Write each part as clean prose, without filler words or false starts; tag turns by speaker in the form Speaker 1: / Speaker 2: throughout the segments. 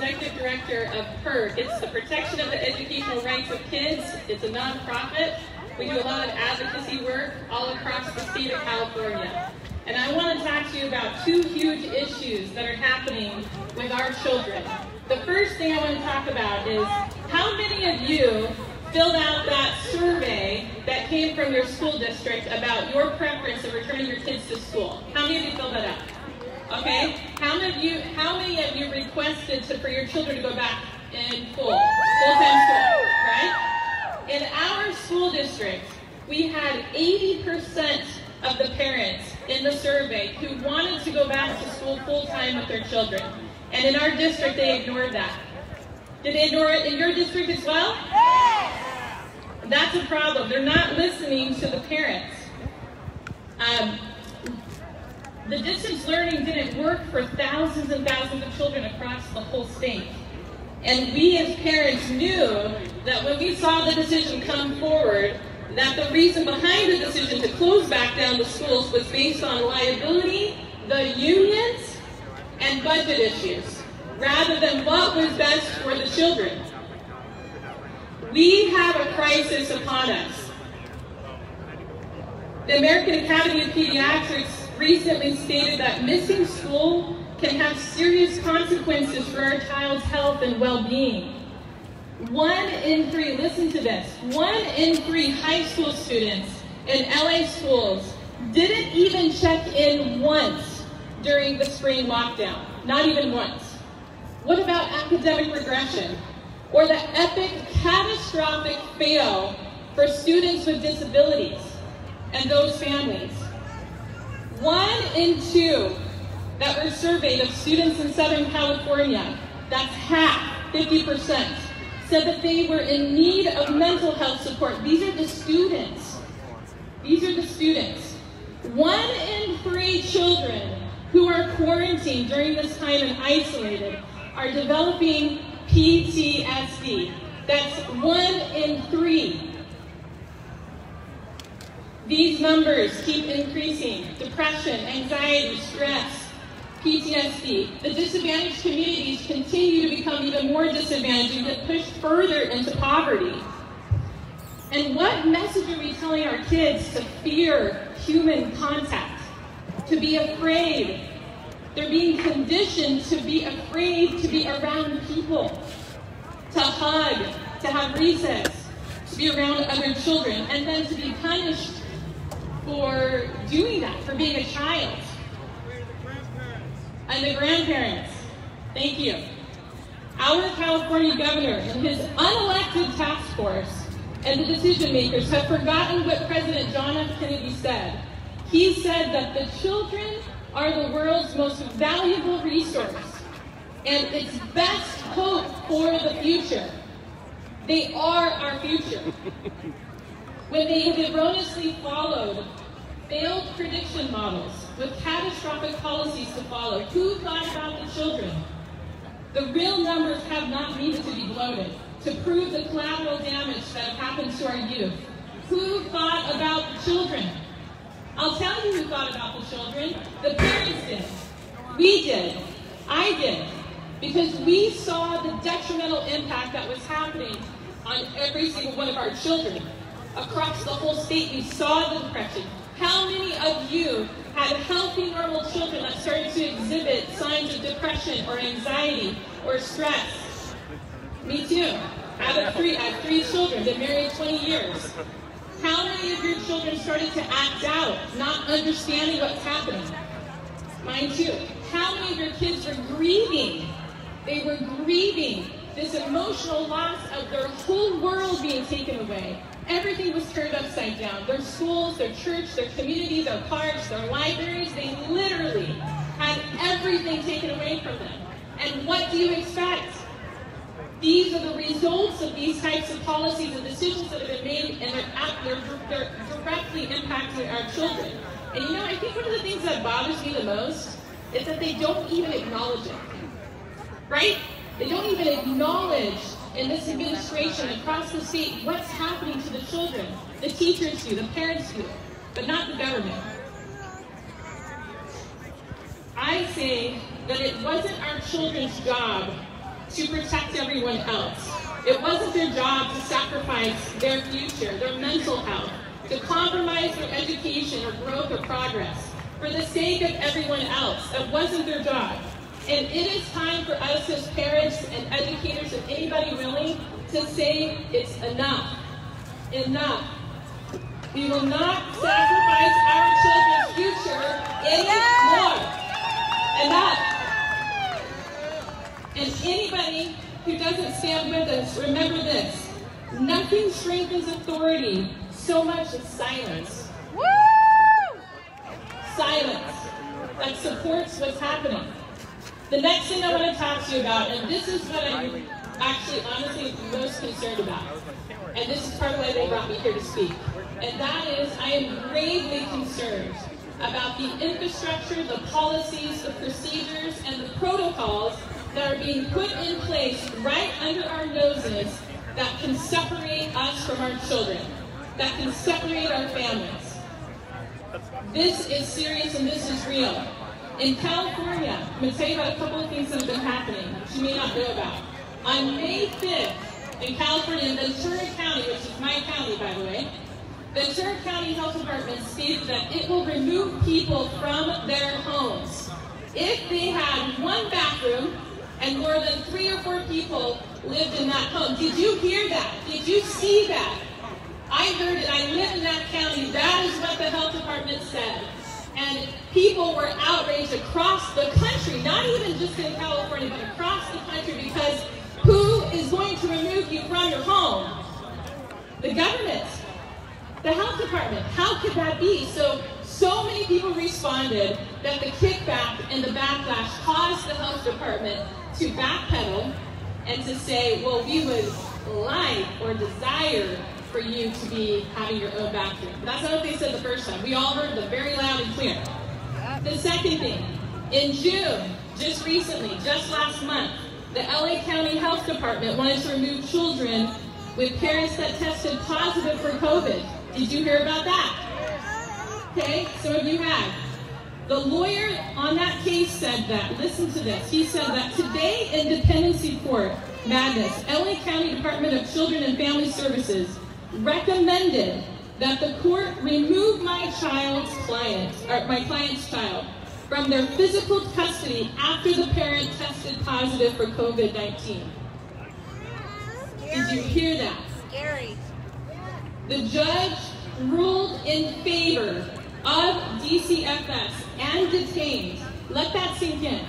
Speaker 1: Executive Director of PERK. It's the Protection of the Educational Rights of Kids. It's a nonprofit. We do a lot of advocacy work all across the state of California. And I want to talk to you about two huge issues that are happening with our children. The first thing I want to talk about is how many of you filled out that survey that came from your school district about your preference of returning your kids to school? How many of you filled that out? Okay. How many of you requested for your children to go back in full-time school, right? In our school district, we had 80% of the parents in the survey who wanted to go back to school full-time with their children. And in our district, they ignored that. Did they ignore it in your district as well? That's a problem. They're not listening to the parents. The distance learning didn't work for thousands and thousands of children across the whole state. And we as parents knew that when we saw the decision come forward, that the reason behind the decision to close back down the schools was based on liability, the unions, and budget issues, rather than what was best for the children. We have a crisis upon us. The American Academy of Pediatrics recently stated that missing school can have serious consequences for our child's health and well-being. 1 in 3, listen to this, 1 in 3 high school students in LA schools didn't even check in once during the spring lockdown, not even once. What about academic regression? Or the epic catastrophic fail for students with disabilities and those families? 1 in 2 that were surveyed of students in Southern California, that's half, 50%, said that they were in need of mental health support. These are the students. These are the students. 1 in 3 children who are quarantined during this time and isolated are developing PTSD. That's 1 in 3. These numbers keep increasing. Depression, anxiety, stress, PTSD. The disadvantaged communities continue to become even more disadvantaged and get pushed further into poverty. And what message are we telling our kids to fear human contact, to be afraid? They're being conditioned to be afraid to be around people, to hug, to have recess, to be around other children, and then to be punished for doing that, for being a child. And the grandparents, thank you. Our California governor and his unelected task force and the decision makers have forgotten what President John F. Kennedy said. He said that the children are the world's most valuable resource and its best hope for the future. They are our future. When they have erroneously followed failed prediction models with catastrophic policies to follow, who thought about the children? The real numbers have not needed to be bloated to prove the collateral damage that have happened to our youth. Who thought about the children? I'll tell you who thought about the children. The parents did. We did. I did. Because we saw the detrimental impact that was happening on every single one of our children. Across the whole state, we saw the depression. How many of you had healthy, normal children that started to exhibit signs of depression or anxiety or stress? Me too. I have 3 children, been married 20 years. How many of your children started to act out, not understanding what's happening? Mine too. How many of your kids were grieving? They were grieving this emotional loss of their whole world being taken away. Everything was turned upside down. Their schools, their church, their community, their parks, their libraries, they literally had everything taken away from them. And what do you expect? These are the results of these types of policies and decisions that have been made, and they're directly impacting our children. And you know, I think one of the things that bothers me the most is that they don't even acknowledge it, right? They don't even acknowledge in this administration across the state what's happening to the children. The teachers do, the parents do, but not the government. I say that it wasn't our children's job to protect everyone else. It wasn't their job to sacrifice their future, their mental health, to compromise their education or growth or progress for the sake of everyone else. That wasn't their job. And it is time for us as parents and educators and anybody willing to say it's enough. Enough. We will not sacrifice our children's future anymore. Enough. And anybody who doesn't stand with us, remember this. Nothing strengthens authority so much as silence. Woo! Silence that supports what's happening. The next thing I want to talk to you about, and this is what I'm actually honestly most concerned about, and this is part of why they brought me here to speak, and that is I am gravely concerned about the infrastructure, the policies, the procedures, and the protocols that are being put in place right under our noses that can separate us from our children, that can separate our families. This is serious and this is real. In California, I'm going to tell you about a couple of things that have been happening that you may not know about. On May 5th, in California, in Ventura County, which is my county, by the way, Ventura County Health Department stated that it will remove people from their homes if they had one bathroom and more than 3 or 4 people lived in that home. Did you hear that? Did you see that? I heard it. I live in that county. That is what the health department said. And people were outraged across the country, not even just in California, but across the country, because who is going to remove you from your home? The government, the health department. How could that be? So many people responded that the kickback and the backlash caused the health department to backpedal and to say, well, we would like or desire for you to be having your own bathroom. That's not what they said the first time. We all heard them very loud and clear. The second thing, in June, just recently, just last month, the LA County Health Department wanted to remove children with parents that tested positive for COVID. Did you hear about that? Okay, some of you have. The lawyer on that case said that, listen to this, he said that today in dependency court, madness, LA County Department of Children and Family Services recommended that the court remove my client's child from their physical custody after the parent tested positive for COVID-19. Did you hear that? Scary. The judge ruled in favor of DCFS and detained. Let that sink in.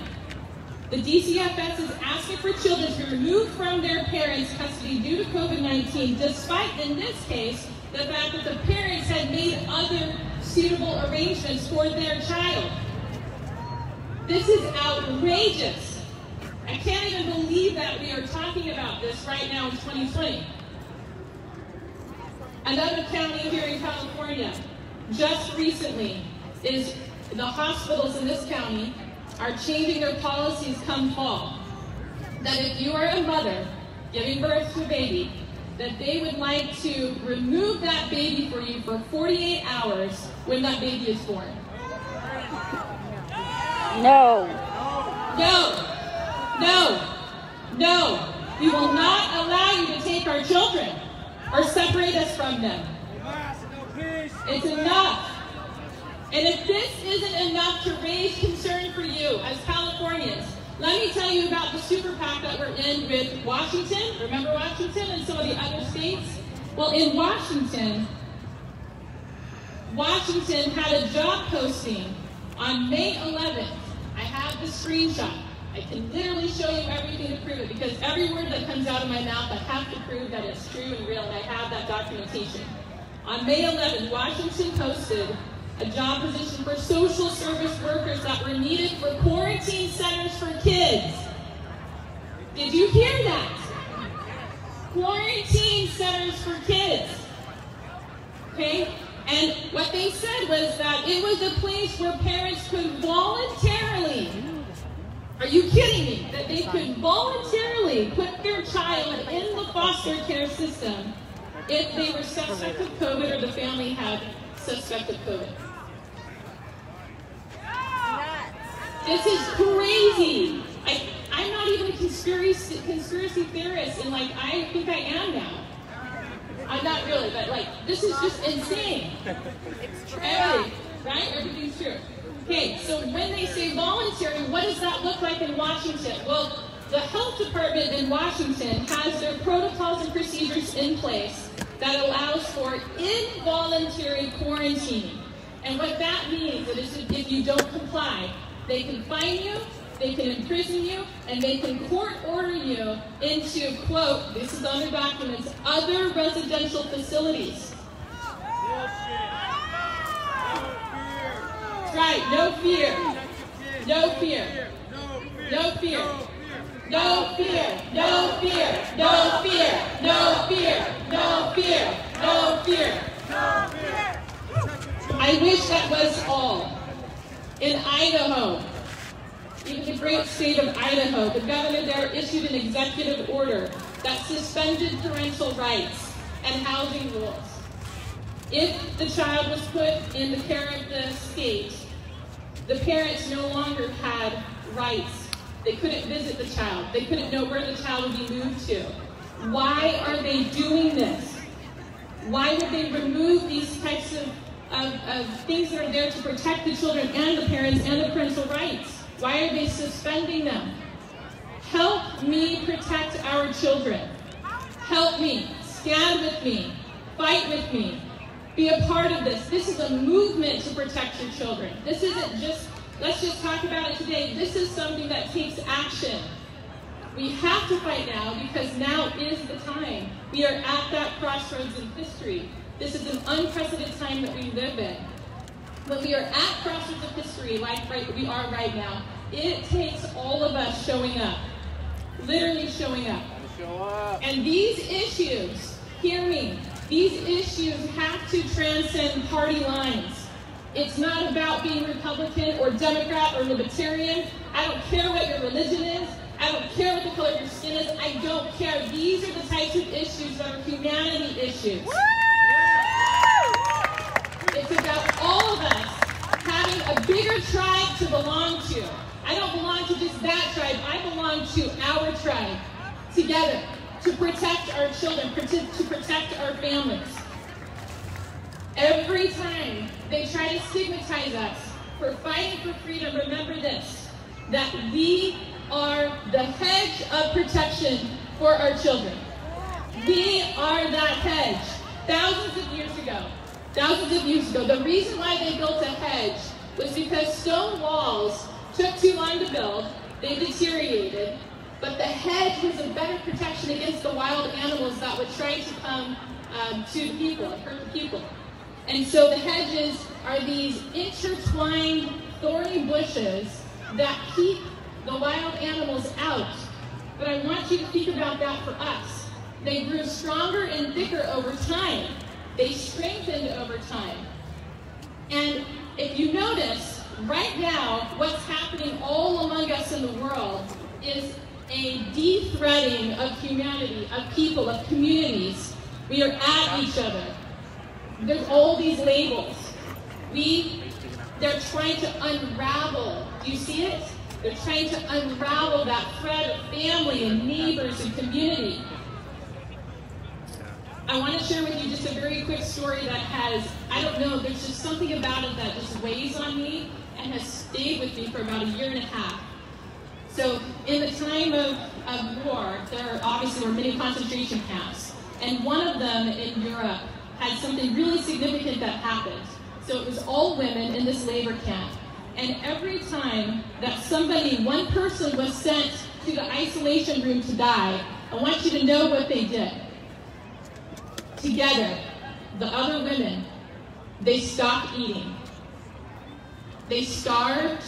Speaker 1: The DCFS is asking for children to be removed from their parents' custody due to COVID-19, despite, in this case, the fact that the parents had made other suitable arrangements for their child. This is outrageous. I can't even believe that we are talking about this right now in 2020. Another county here in California, just recently, is the hospitals in this county are changing their policies come fall. That if you are a mother giving birth to a baby, that they would like to remove that baby for you for 48 hours when that baby is born.
Speaker 2: No.
Speaker 1: No. No. No. We will not allow you to take our children or separate us from them. It's enough. And if this isn't enough to raise concern for you as Californians, let me tell you about the super PAC that we're in with Washington. Remember Washington and some of the other states? Well, in Washington had a job posting on May 11th. I have the screenshot. I can literally show you everything to prove it, because every word that comes out of my mouth, I have to prove that it's true and real, and I have that documentation. On May 11th, Washington posted a job position for social service workers that were needed for quarantine centers for kids. Did you hear that? Quarantine centers for kids. Okay? And what they said was that it was a place where parents could voluntarily, are you kidding me? That they could voluntarily put their child in the foster care system if they were suspect of COVID or the family had suspect of COVID. This is crazy. I'm not even a conspiracy conspiracy theorist, and like, I think I am now. I'm not really, but like, this is just insane. It's true. Right? Everything's true. Okay, so when they say voluntary, what does that look like in Washington? Well, the health department in Washington has their protocols and procedures in place that allows for involuntary quarantine. And what that means is if you don't comply, they can fine you, they can imprison you, and they can court order you into, quote, this is on their documents, other residential facilities. That's right, no fear. No fear. No fear. No fear. No fear. No fear. No fear. No fear. No fear. No fear. I wish that was all. In Idaho, even the great state of Idaho, the governor there issued an executive order that suspended parental rights and housing rules. If the child was put in the care of the state, the parents no longer had rights. They couldn't visit the child. They couldn't know where the child would be moved to. Why are they doing this? Why would they remove these types of things that are there to protect the children and the parents and the parental rights? Why are they suspending them? Help me protect our children. Help me. Stand with me. Fight with me. Be a part of this. This is a movement to protect your children. This isn't just, let's just talk about it today. This is something that takes action. We have to fight now because now is the time. We are at that crossroads in history. This is an unprecedented time that we live in. When we are at crossroads of history, like we are right now, it takes all of us showing up. Literally showing up. And these issues, hear me, these issues have to transcend party lines. It's not about being Republican or Democrat or Libertarian. I don't care what your religion is. I don't care what the color of your skin is. I don't care. These are the types of issues that are humanity issues. It's about all of us having a bigger tribe to belong to. I don't belong to just that tribe. I belong to our tribe together to protect our children, to protect our families. Every time they try to stigmatize us for fighting for freedom, remember this, that we are the hedge of protection for our children. We are that hedge. Thousands of years ago, the reason why they built a hedge was because stone walls took too long to build, they deteriorated, but the hedge was a better protection against the wild animals that would try to come to the people and hurt the people. And so the hedges are these intertwined, thorny bushes that keep the wild animals out. But I want you to think about that for us. They grew stronger and thicker over time. They strengthened over time. And if you notice, right now, what's happening all among us in the world is a de-threading of humanity, of people, of communities. We are at each other. There's all these labels. They're trying to unravel. Do you see it? They're trying to unravel that thread of family and neighbors and community. I want to share with you just a very quick story that has, I don't know, there's just something about it that just weighs on me and has stayed with me for about a year and a half. So in the time of war, there obviously were many concentration camps. And one of them in Europe had something really significant that happened. So it was all women in this labor camp. And every time that one person was sent to the isolation room to die, I want you to know what they did. Together, the other women, they stopped eating. They starved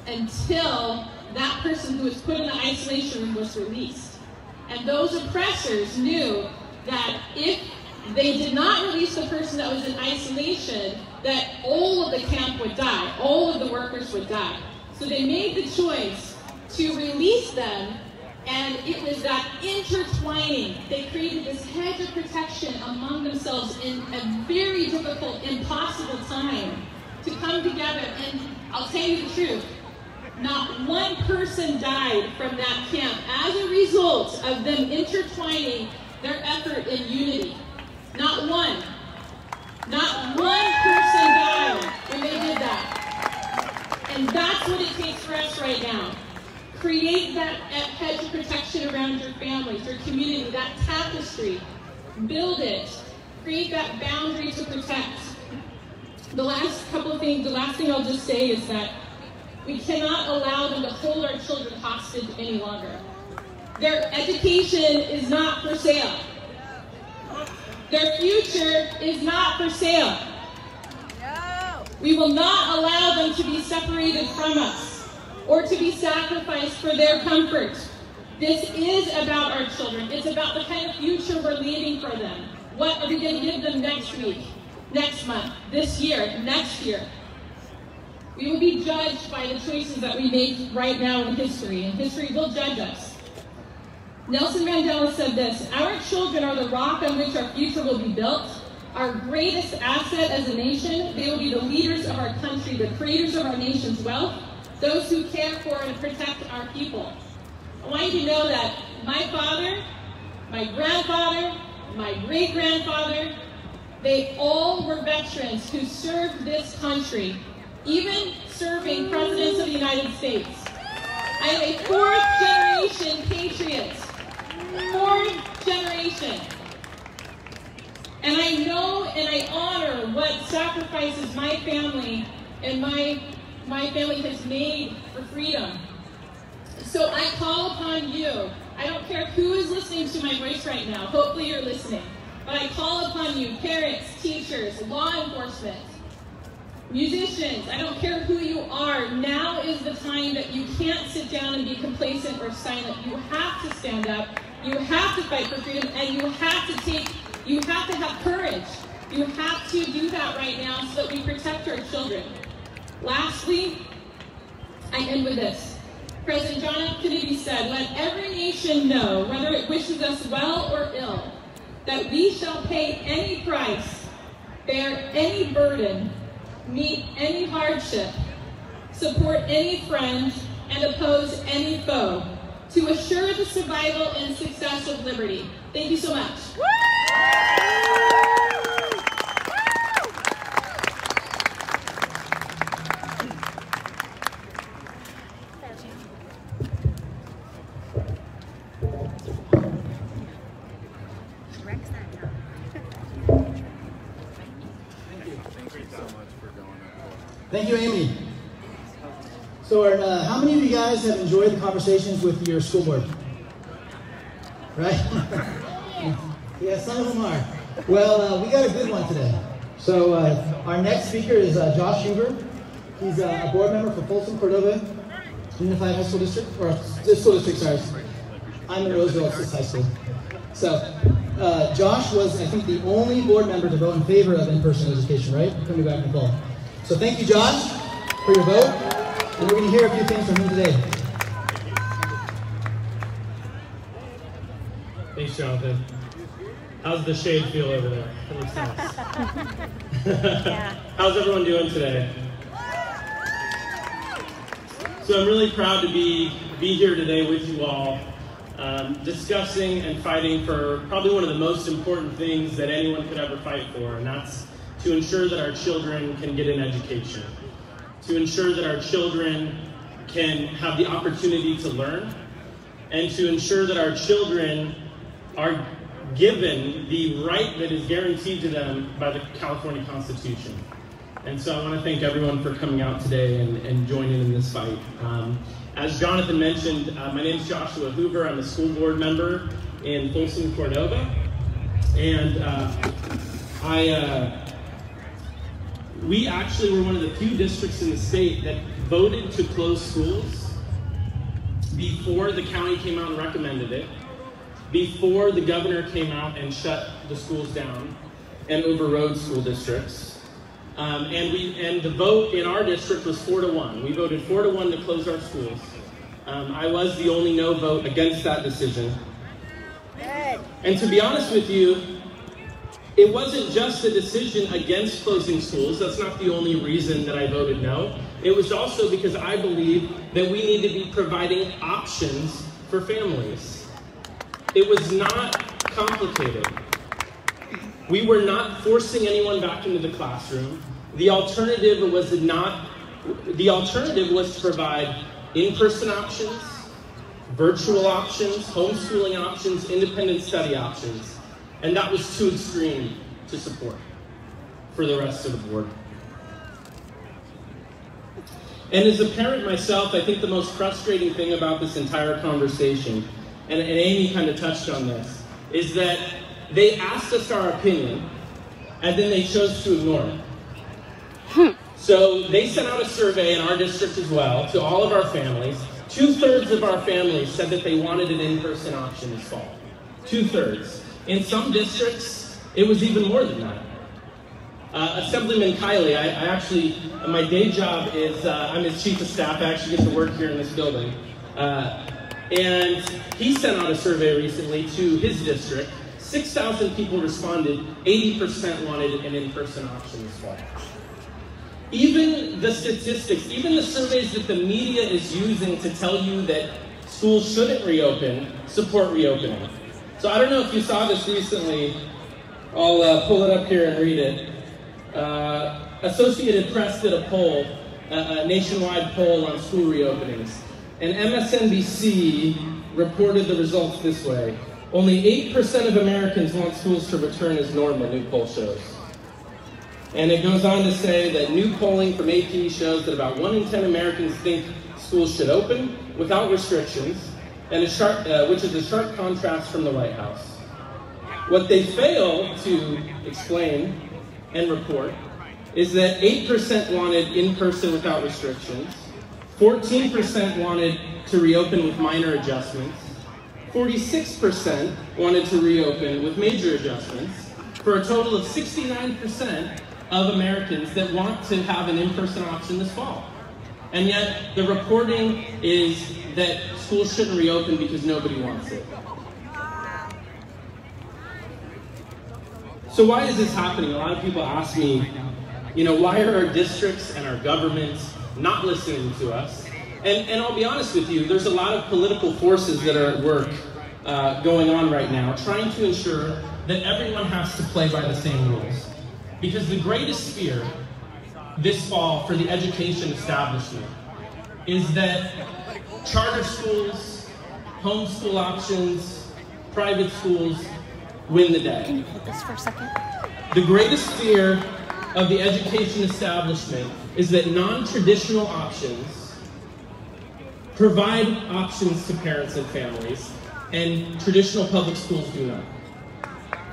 Speaker 1: until that person who was put in the isolation room was released. And those oppressors knew that if they did not release the person that was in isolation, that all of the camp would die, all of the workers would die. So they made the choice to release them, and it was that intertwining. They created this hedge of protection among themselves in a very difficult, impossible time to come together. And I'll tell you the truth, not one person died from that camp as a result of them intertwining their effort in unity. Not one person died when they did that. And that's what it takes for us right now. Create that hedge of protection around your families, your community, that tapestry. Build it. Create that boundary to protect. The last thing I'll just say is that we cannot allow them to hold our children hostage any longer. Their education is not for sale. Their future is not for sale. No. We will not allow them to be separated from us or to be sacrificed for their comfort. This is about our children. It's about the kind of future we're leaving for them. What are we going to give them next week, next month, this year, next year? We will be judged by the choices that we make right now in history, and history will judge us. Nelson Mandela said this: "Our children are the rock on which our future will be built, our greatest asset as a nation. They will be the leaders of our country, the creators of our nation's wealth, those who care for and protect our people." I want you to know that my father, my grandfather, my great-grandfather, they all were veterans who served this country, even serving presidents of the United States. I am a fourth-generation patriot. Fourth generation. And I know and I honor what sacrifices my family and my family has made for freedom. So I call upon you. I don't care who is listening to my voice right now. Hopefully you're listening. But I call upon you, parents, teachers, law enforcement, musicians, I don't care who you are. Now is the time that you can't sit down and be complacent or silent. You have to stand up. You have to fight for freedom, and you have to have courage. You have to do that right now so that we protect our children. Lastly, I end with this. President John F. Kennedy said, "Let every nation know, whether it wishes us well or ill, that we shall pay any price, bear any burden, meet any hardship, support any friend, and oppose any foe, to assure the survival and success of liberty." Thank you so much.
Speaker 2: Thank you, Amy. So how many of you guys have enjoyed the conversations with your school board? Right? Yeah, some of them are. Well, we got a good one today. So our next speaker is Josh Hoover. He's a board member for Folsom, Cordova Unified High School District, or school district, sorry. I'm in Roseville, it's this high school. So Josh was, I think, the only board member to vote in favor of in-person education, right? Coming back in the fall. So thank you, Josh, for your vote. And we're going to hear a few things from him today.
Speaker 3: Thanks, Jonathan. How's the shade feel over there? It looks nice. Yeah. How's everyone doing today? So I'm really proud to be here today with you all, discussing and fighting for probably one of the most important things that anyone could ever fight for, and that's to ensure that our children can get an education, to ensure that our children can have the opportunity to learn, and to ensure that our children are given the right that is guaranteed to them by the California Constitution. And so I want to thank everyone for coming out today and joining in this fight. As Jonathan mentioned, my name is Joshua Hoover. I'm a school board member in Folsom, Cordova. And we actually were one of the few districts in the state that voted to close schools before the county came out and recommended it, before the governor came out and shut the schools down and overrode school districts. And the vote in our district was 4-1. We voted 4-1 to close our schools. I was the only no vote against that decision. And to be honest with you, it wasn't just a decision against closing schools. That's not the only reason that I voted no. It was also because I believe that we need to be providing options for families. it was not complicated. We were not forcing anyone back into the classroom. The alternative was to provide in-person options, virtual options, homeschooling options, independent study options. And that was too extreme to support for the rest of the board. And as a parent myself, I think the most frustrating thing about this entire conversation, and Amy kind of touched on this, is that they asked us our opinion, and then they chose to ignore it. So they sent out a survey in our district as well to all of our families. 2/3 of our families said that they wanted an in-person option this fall. 2/3. In some districts, it was even more than that. Assemblyman Kiley, my day job is, I'm his chief of staff. I actually get to work here in this building. And he sent out a survey recently to his district. 6,000 people responded. 80% wanted an in-person option this fall. Even the statistics, even the surveys that the media is using to tell you that schools shouldn't reopen, support reopening. So I don't know if you saw this recently. I'll pull it up here and read it. Associated Press did a poll, a nationwide poll on school reopenings. And MSNBC reported the results this way. Only 8% of Americans want schools to return as normal, new poll shows. And it goes on to say that new polling from AP shows that about 1 in 10 Americans think schools should open without restrictions, and which is a sharp contrast from the White House. What they fail to explain and report is that 8% wanted in-person without restrictions, 14% wanted to reopen with minor adjustments, 46% wanted to reopen with major adjustments, for a total of 69% of Americans that want to have an in-person option this fall. And yet, the reporting is that schools shouldn't reopen because nobody wants it. So why is this happening? A lot of people ask me, why are our districts and our governments not listening to us? And I'll be honest with you, there's a lot of political forces that are at work going on right now, trying to ensure that everyone has to play by the same rules. Because the greatest fear this fall for the education establishment is that charter schools, homeschool options, private schools win the day.
Speaker 4: Can you hold this for a second?
Speaker 3: The greatest fear of the education establishment is that non-traditional options provide options to parents and families, and traditional public schools do not.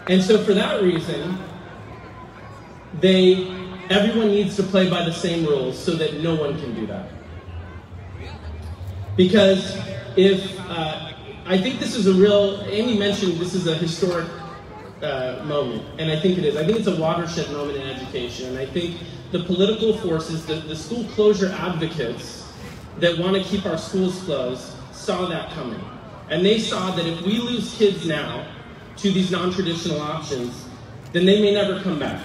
Speaker 3: And so for that reason, everyone needs to play by the same rules so that no one can do that. Because I think this is Amy mentioned this is a historic moment, and I think it is. I think it's a watershed moment in education, and I think the political forces, the school closure advocates that want to keep our schools closed saw that coming. And they saw that if we lose kids now to these non-traditional options, then they may never come back.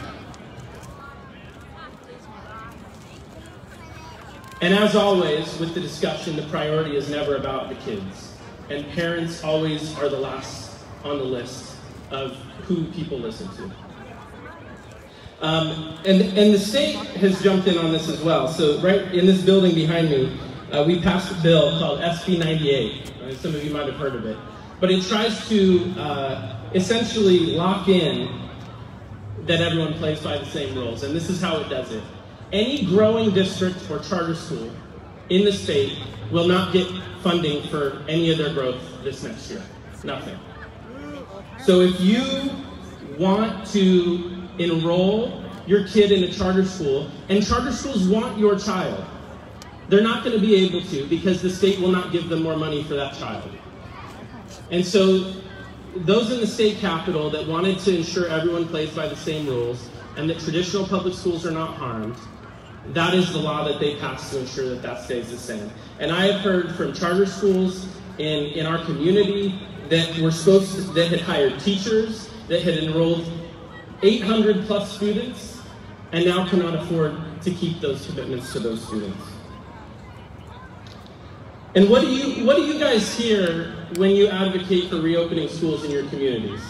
Speaker 3: And as always, with the discussion, the priority is never about the kids. And parents always are the last on the list of who people listen to. And the state has jumped in on this as well. So right in this building behind me, we passed a bill called SB 98. Some of you might have heard of it. But it tries to essentially lock in that everyone plays by the same rules. And this is how it does it. Any growing district or charter school in the state will not get funding for any of their growth this next year. Nothing. So if you want to enroll your kid in a charter school, and charter schools want your child, they're not going to be able to because the state will not give them more money for that child. And so those in the state capitol that wanted to ensure everyone plays by the same rules and that traditional public schools are not harmed, that is the law that they passed to ensure that that stays the same. And I have heard from charter schools in our community that that had hired teachers, that had enrolled 800 plus students, and now cannot afford to keep those commitments to those students. And what do you guys hear when you advocate for reopening schools in your communities?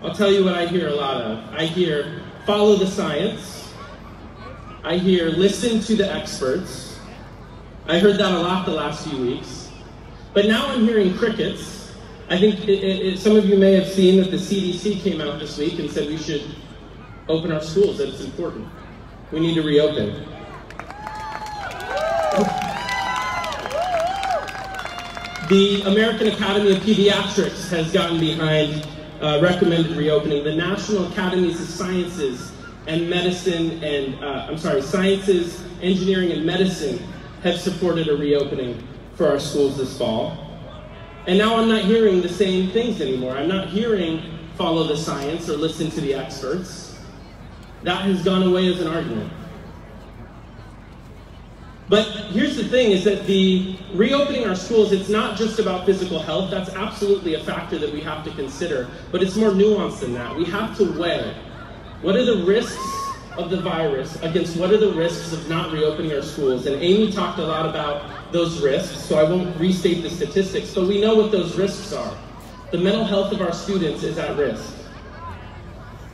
Speaker 3: I'll tell you what I hear a lot of. I hear, follow the science. I hear, listen to the experts. I heard that a lot the last few weeks. But now I'm hearing crickets. I think some of you may have seen that the CDC came out this week and said we should open our schools, that it's important. We need to reopen. The American Academy of Pediatrics has gotten behind recommended reopening. The National Academies of Sciences and Medicine and, Sciences, Engineering, and Medicine have supported a reopening for our schools this fall. And now I'm not hearing the same things anymore. I'm not hearing follow the science or listen to the experts. That has gone away as an argument. But here's the thing, is that the reopening our schools, it's not just about physical health. That's absolutely a factor that we have to consider, but it's more nuanced than that. We have to weigh what are the risks of the virus against what are the risks of not reopening our schools. And Amy talked a lot about those risks, so I won't restate the statistics, but we know what those risks are. The mental health of our students is at risk.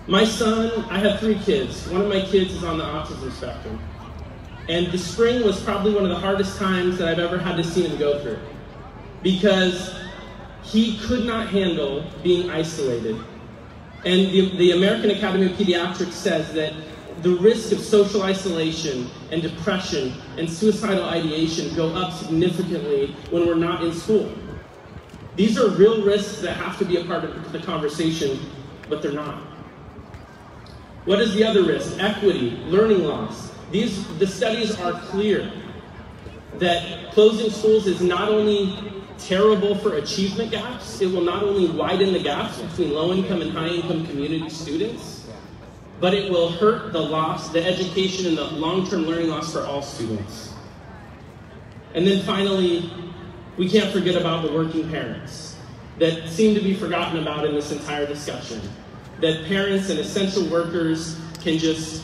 Speaker 3: My son, I have 3 kids. One of my kids is on the autism spectrum. And the spring was probably one of the hardest times that I've ever had to see him go through, because he could not handle being isolated. And the American Academy of Pediatrics says that the risk of social isolation and depression and suicidal ideation go up significantly when we're not in school. These are real risks that have to be a part of the conversation, but they're not. What is the other risk? Equity, learning loss. The studies are clear that closing schools is not only terrible for achievement gaps, it will not only widen the gaps between low-income and high-income community students, but it will hurt the education and the long-term learning loss for all students. And then finally, we can't forget about the working parents that seem to be forgotten about in this entire discussion. That parents and essential workers can just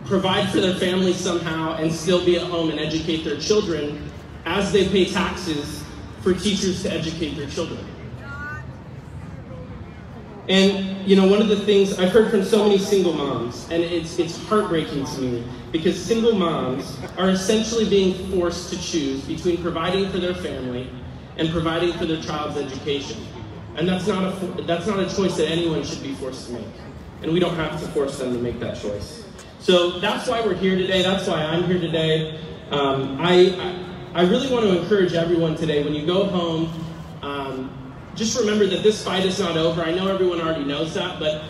Speaker 3: provide for their families somehow and still be at home and educate their children as they pay taxes for teachers to educate their children. And you know, one of the things I've heard from so many single moms, and it's heartbreaking to me, because single moms are essentially being forced to choose between providing for their family and providing for their child's education. And that's not a choice that anyone should be forced to make. And we don't have to force them to make that choice. So that's why we're here today. That's why I'm here today. I really want to encourage everyone today, when you go home, just remember that this fight is not over. I know everyone already knows that, but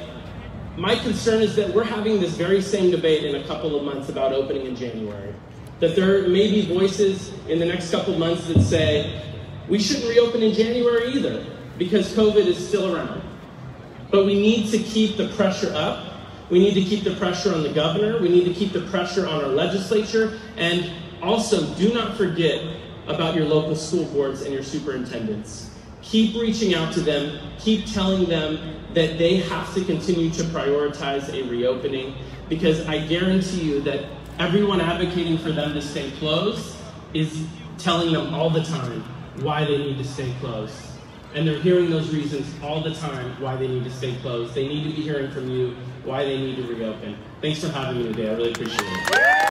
Speaker 3: my concern is that we're having this very same debate in a couple of months about opening in January. That there may be voices in the next couple of months that say, we shouldn't reopen in January either, because COVID is still around. But we need to keep the pressure up. We need to keep the pressure on the governor. We need to keep the pressure on our legislature. And also, do not forget about your local school boards and your superintendents. Keep reaching out to them. Keep telling them that they have to continue to prioritize a reopening, because I guarantee you that everyone advocating for them to stay closed is telling them all the time why they need to stay closed. And they're hearing those reasons all the time why they need to stay closed. They need to be hearing from you why they need to reopen. Thanks for having me today. I really appreciate it.